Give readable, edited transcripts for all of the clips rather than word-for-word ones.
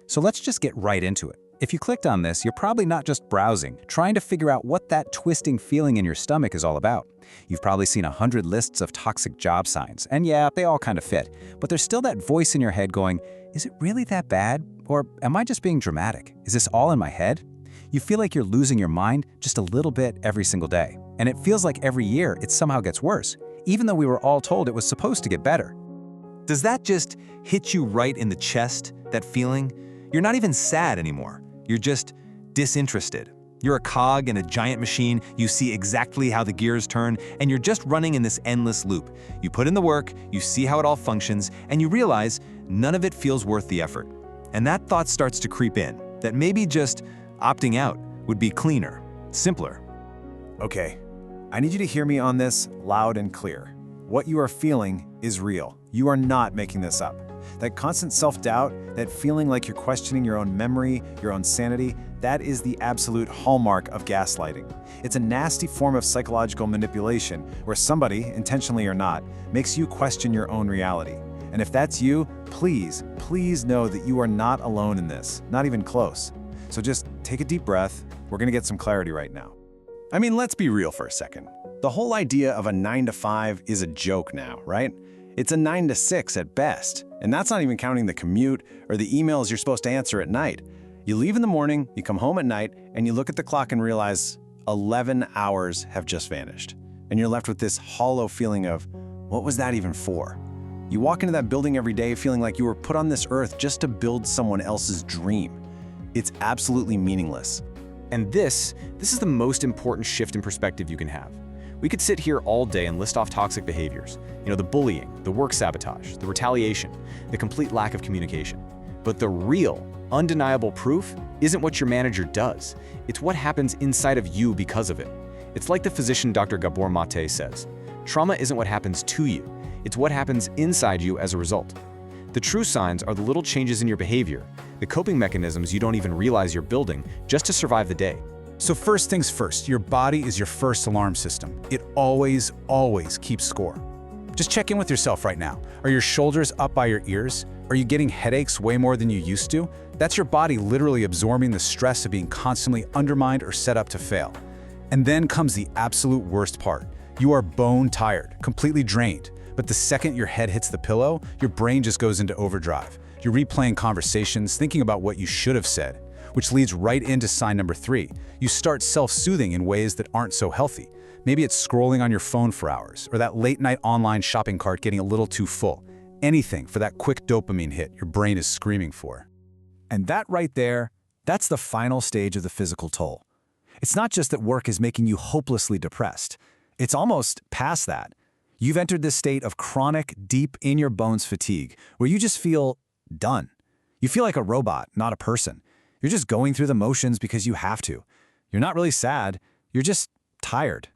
So let's just get right into it. If you clicked on this, you're probably not just browsing, trying to figure out what that twisting feeling in your stomach is all about. You've probably seen 100 lists of toxic job signs, and yeah, they all kind of fit. But there's still that voice in your head going, is it really that bad? Or am I just being dramatic? Is this all in my head? You feel like you're losing your mind just a little bit every single day. And it feels like every year it somehow gets worse, even though we were all told it was supposed to get better. Does that just hit you right in the chest, that feeling? You're not even sad anymore. You're just disinterested. You're a cog in a giant machine, you see exactly how the gears turn, and you're just running in this endless loop. You put in the work, you see how it all functions, and you realize none of it feels worth the effort. And that thought starts to creep in, that maybe just opting out would be cleaner, simpler. Okay, I need you to hear me on this loud and clear. What you are feeling is real. You are not making this up. That constant self-doubt, that feeling like you're questioning your own memory, your own sanity, that is the absolute hallmark of gaslighting. It's a nasty form of psychological manipulation where somebody, intentionally or not, makes you question your own reality. And if that's you, please know that you are not alone in this, not even close. So just take a deep breath. We're gonna get some clarity right now. I mean, let's be real for a second. The whole idea of a 9 to 5 is a joke now, right? It's a 9 to 6 at best, and that's not even counting the commute or the emails you're supposed to answer at night. You leave in the morning, you come home at night, and you look at the clock and realize 11 hours have just vanished. And you're left with this hollow feeling of, what was that even for? You walk into that building every day feeling like you were put on this earth just to build someone else's dream. It's absolutely meaningless. And this is the most important shift in perspective you can have. We could sit here all day and list off toxic behaviors. The bullying, the work sabotage, the retaliation, the complete lack of communication. But the real, undeniable proof isn't what your manager does. It's what happens inside of you because of it. It's like the physician Dr. Gabor Mate says, trauma isn't what happens to you, it's what happens inside you as a result. The true signs are the little changes in your behavior, the coping mechanisms you don't even realize you're building just to survive the day. So first things first, your body is your first alarm system. It always keeps score. Just check in with yourself right now. Are your shoulders up by your ears? Are you getting headaches way more than you used to? That's your body literally absorbing the stress of being constantly undermined or set up to fail. And then comes the absolute worst part. You are bone tired, completely drained. But the second your head hits the pillow, your brain just goes into overdrive. You're replaying conversations, thinking about what you should have said, which leads right into sign number 3. You start self-soothing in ways that aren't so healthy. Maybe it's scrolling on your phone for hours, or that late-night online shopping cart getting a little too full. Anything for that quick dopamine hit your brain is screaming for. And that right there, that's the final stage of the physical toll. It's not just that work is making you hopelessly depressed. It's almost past that. You've entered this state of chronic, deep in your bones fatigue, where you just feel done. You feel like a robot, not a person. You're just going through the motions because you have to. You're not really sad, you're just tired.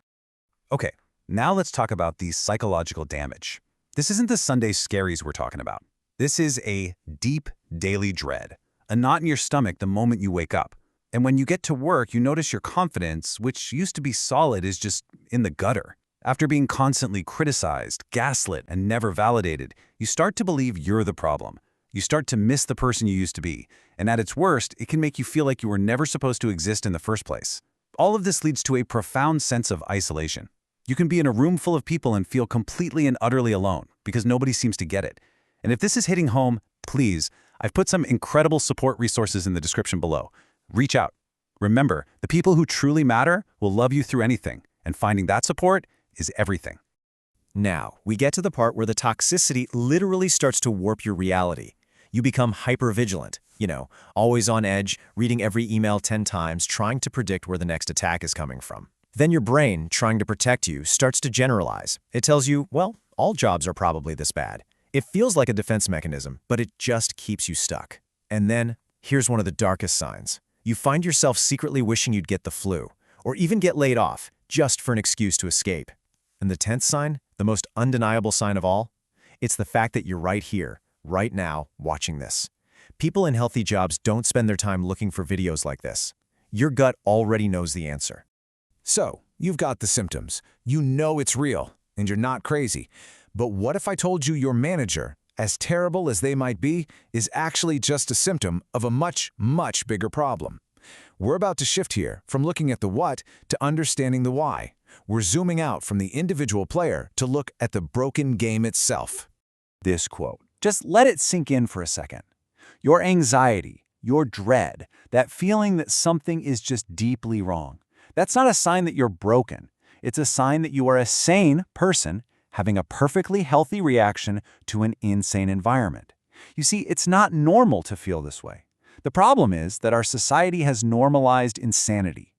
Okay, now let's talk about the psychological damage. This isn't the Sunday scaries we're talking about. This is a deep daily dread, a knot in your stomach the moment you wake up. And when you get to work, you notice your confidence, which used to be solid, is just in the gutter. After being constantly criticized, gaslit, and never validated, you start to believe you're the problem. You start to miss the person you used to be, and at its worst, it can make you feel like you were never supposed to exist in the first place. All of this leads to a profound sense of isolation. You can be in a room full of people and feel completely and utterly alone because nobody seems to get it. And if this is hitting home, please, I've put some incredible support resources in the description below. Reach out. Remember, the people who truly matter will love you through anything, and finding that support is everything. Now, we get to the part where the toxicity literally starts to warp your reality. You become hypervigilant, always on edge, reading every email 10 times, trying to predict where the next attack is coming from. Then your brain, trying to protect you, starts to generalize. It tells you, well, all jobs are probably this bad. It feels like a defense mechanism, but it just keeps you stuck. And then, here's one of the darkest signs. You find yourself secretly wishing you'd get the flu, or even get laid off, just for an excuse to escape. And the 10th sign, the most undeniable sign of all, it's the fact that you're right here, right now, watching this. People in healthy jobs don't spend their time looking for videos like this. Your gut already knows the answer. So, you've got the symptoms. You know it's real, and you're not crazy. But what if I told you your manager as terrible as they might be, is actually just a symptom of a much, much bigger problem. We're about to shift here from looking at the what to understanding the why. We're zooming out from the individual player to look at the broken game itself. This quote. Just let it sink in for a second. Your anxiety, your dread, that feeling that something is just deeply wrong, that's not a sign that you're broken. It's a sign that you are a sane person having a perfectly healthy reaction to an insane environment. You see, it's not normal to feel this way. The problem is that our society has normalized insanity.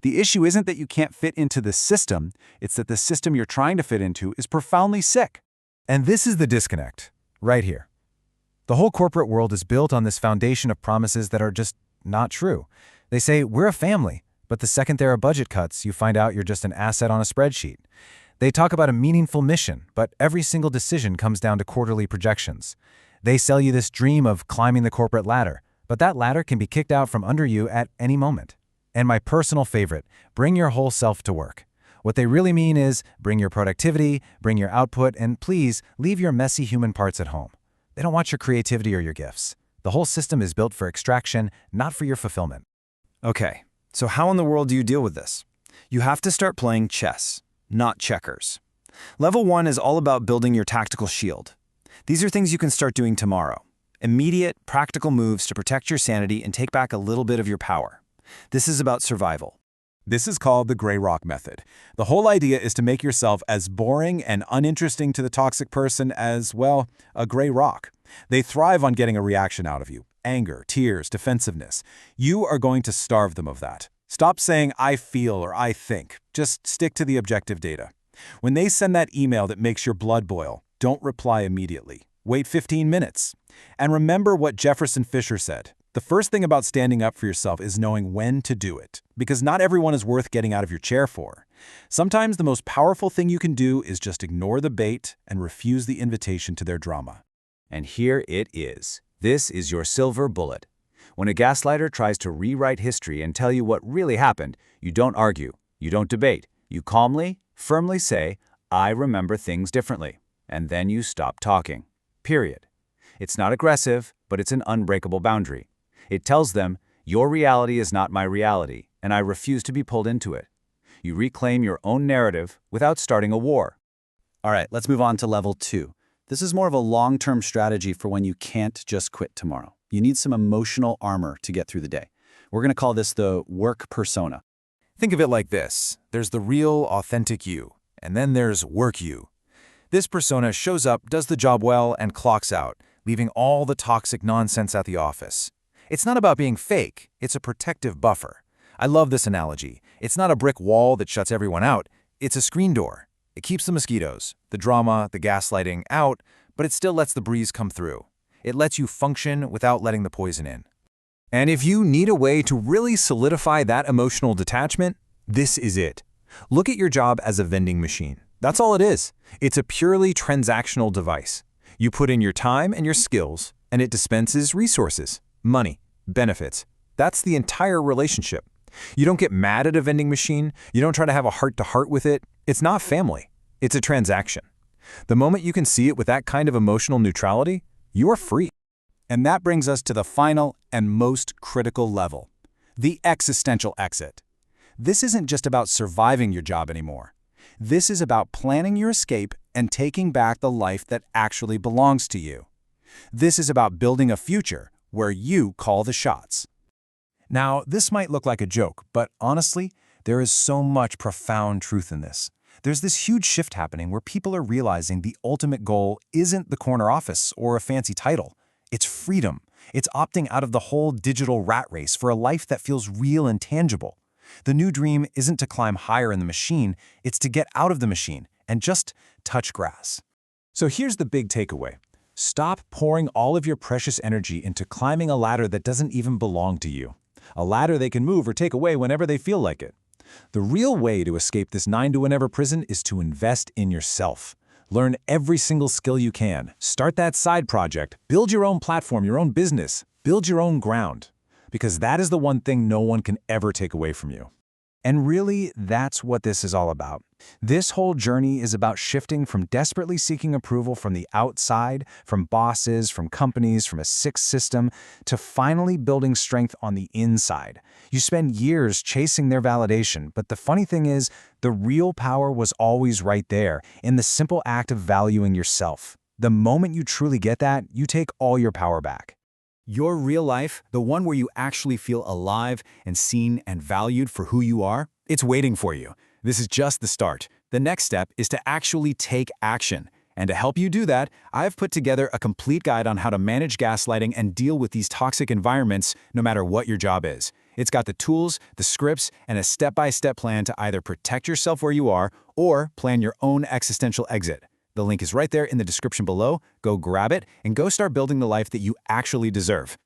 The issue isn't that you can't fit into the system, it's that the system you're trying to fit into is profoundly sick. And this is the disconnect, right here. The whole corporate world is built on this foundation of promises that are just not true. They say, we're a family, but the second there are budget cuts, you find out you're just an asset on a spreadsheet. They talk about a meaningful mission, but every single decision comes down to quarterly projections. They sell you this dream of climbing the corporate ladder, but that ladder can be kicked out from under you at any moment. And my personal favorite, bring your whole self to work. What they really mean is bring your productivity, bring your output, and please leave your messy human parts at home. They don't want your creativity or your gifts. The whole system is built for extraction, not for your fulfillment. Okay, so how in the world do you deal with this? You have to start playing chess, not checkers. Level 1 is all about building your tactical shield. These are things you can start doing tomorrow. Immediate, practical moves to protect your sanity and take back a little bit of your power. This is about survival. This is called the gray rock method. The whole idea is to make yourself as boring and uninteresting to the toxic person as, well, a gray rock. They thrive on getting a reaction out of you. Anger, tears, defensiveness. You are going to starve them of that. Stop saying, I feel or I think. Just stick to the objective data. When they send that email that makes your blood boil, don't reply immediately. Wait 15 minutes. And remember what Jefferson Fisher said. The first thing about standing up for yourself is knowing when to do it, because not everyone is worth getting out of your chair for. Sometimes the most powerful thing you can do is just ignore the bait and refuse the invitation to their drama. And here it is. This is your silver bullet. When a gaslighter tries to rewrite history and tell you what really happened, you don't argue, you don't debate. You calmly, firmly say, I remember things differently. And then you stop talking. Period. It's not aggressive, but it's an unbreakable boundary. It tells them, your reality is not my reality, and I refuse to be pulled into it. You reclaim your own narrative without starting a war. All right, let's move on to level 2. This is more of a long-term strategy for when you can't just quit tomorrow. You need some emotional armor to get through the day. We're going to call this the work persona. Think of it like this. There's the real, authentic you, and then there's work you. This persona shows up, does the job well, and clocks out, leaving all the toxic nonsense at the office. It's not about being fake, it's a protective buffer. I love this analogy. It's not a brick wall that shuts everyone out, it's a screen door. It keeps the mosquitoes, the drama, the gaslighting out, but it still lets the breeze come through. It lets you function without letting the poison in. And if you need a way to really solidify that emotional detachment, this is it. Look at your job as a vending machine. That's all it is. It's a purely transactional device. You put in your time and your skills, and it dispenses resources, money, benefits. That's the entire relationship. You don't get mad at a vending machine. You don't try to have a heart-to-heart with it. It's not family. It's a transaction. The moment you can see it with that kind of emotional neutrality, you are free. And that brings us to the final and most critical level, the existential exit. This isn't just about surviving your job anymore. This is about planning your escape and taking back the life that actually belongs to you. This is about building a future where you call the shots. Now, this might look like a joke, but honestly, there is so much profound truth in this. There's this huge shift happening where people are realizing the ultimate goal isn't the corner office or a fancy title. It's freedom. It's opting out of the whole digital rat race for a life that feels real and tangible. The new dream isn't to climb higher in the machine, it's to get out of the machine and just touch grass. So here's the big takeaway. Stop pouring all of your precious energy into climbing a ladder that doesn't even belong to you. A ladder they can move or take away whenever they feel like it. The real way to escape this 9-to-whenever prison is to invest in yourself. Learn every single skill you can. Start that side project. Build your own platform, your own business. Build your own ground. Because that is the one thing no one can ever take away from you. And really, that's what this is all about. This whole journey is about shifting from desperately seeking approval from the outside, from bosses, from companies, from a sick system, to finally building strength on the inside. You spend years chasing their validation, but the funny thing is, the real power was always right there, in the simple act of valuing yourself. The moment you truly get that, you take all your power back. Your real life, the one where you actually feel alive and seen and valued for who you are, it's waiting for you. This is just the start. The next step is to actually take action. And to help you do that, I've put together a complete guide on how to manage gaslighting and deal with these toxic environments no matter what your job is. It's got the tools, the scripts, and a step-by-step plan to either protect yourself where you are or plan your own existential exit. The link is right there in the description below. Go grab it and go start building the life that you actually deserve.